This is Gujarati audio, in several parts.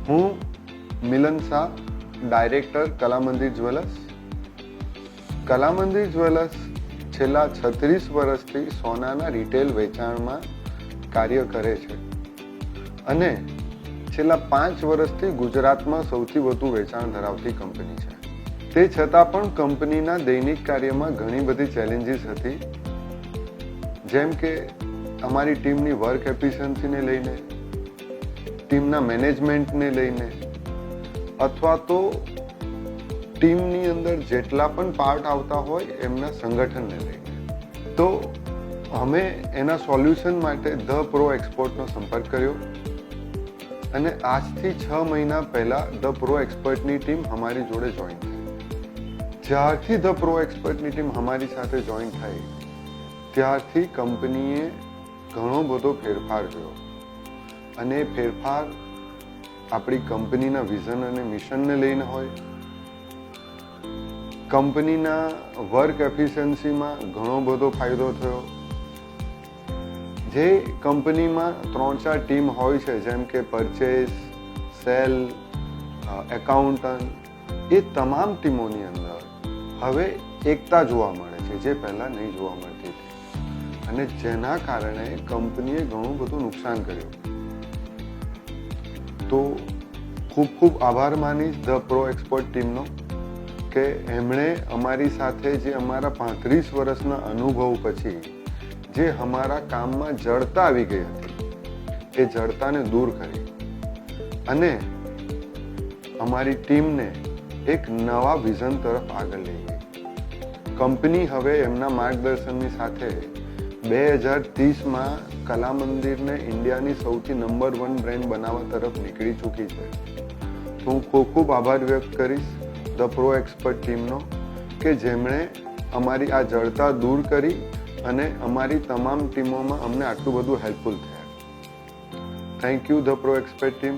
હું Milan Shah, director Kalamandir jewellers. Kalamandir jewellers છેલ્લા 36 વર્ષથી સોનાના રિટેલ વેચાણમાં કાર્ય કરે છે અને છેલ્લા 5 વર્ષથી ગુજરાતમાં સૌથી વધુ વેચાણ ધરાવતી કંપની છે. તે છતાં પણ કંપનીના દૈનિક કાર્યમાં ઘણી બધી ચેલેન્જીસ હતી, જેમ કે અમારી ટીમની વર્ક એફિશિયન્સીને લઈને, ટીમના મેનેજમેન્ટને લઈને, અથવા તો ટીમની અંદર જેટલા પણ પાર્ટ આવતા હોય એમના સંગઠનને લઈને. તો અમે એના સોલ્યુશન માટે ધ પ્રો એક્સપર્ટનો સંપર્ક કર્યો અને આજથી 6 મહિના પહેલા ધ પ્રો એક્સપર્ટની ટીમ અમારી જોડે જોઈન થઈ. જ્યારથી ધ પ્રો એક્સપર્ટની ટીમ અમારી સાથે જોઈન થઈ ત્યારથી કંપનીએ ઘણો બધો ફેરફાર જોયો અને એ ફેરફાર આપણી કંપનીના વિઝન અને મિશનને લઈને હોય, કંપનીના વર્ક એફિશિયન્સીમાં ઘણો બધો ફાયદો થયો. જે કંપનીમાં 3-4 ટીમ હોય છે, જેમ કે પરચેસ, સેલ, એકાઉન્ટન્ટ, એ તમામ ટીમોની અંદર હવે એકતા જોવા મળે છે, જે પહેલા નહીં જોવા મળતી હતી અને જેના કારણે કંપનીએ ઘણું બધું નુકસાન કર્યું. તો ખૂબ ખૂબ આભાર માનીશ ધ પ્રો એક્સપર્ટ ટીમનો કે એમણે અમારી સાથે જે અમારા 35 વર્ષના અનુભવ પછી જે અમારા કામમાં જડતા આવી ગઈ હતી એ જડતાને દૂર કરી અને અમારી ટીમને એક નવા વિઝન તરફ આગળ લઈ ગઈ. કંપની હવે એમના માર્ગદર્શનની સાથે 2030માં કલામંદિરને ઇન્ડિયાની સૌથી નંબર 1 બ્રાન્ડ બનાવવા તરફ નીકળી ચૂકી છે. તો હું ખૂબ ખૂબ આભાર વ્યક્ત કરીશ ધ પ્રો એક્સપર્ટ ટીમનો કે જેમણે અમારી આ જડતા દૂર કરી અને અમારી તમામ ટીમોમાં અમને આટલું બધું હેલ્પફુલ થયા. Thank you the pro expert team.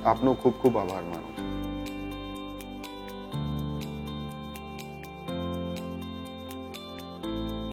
આપનો ખૂબ ખૂબ આભાર માનું.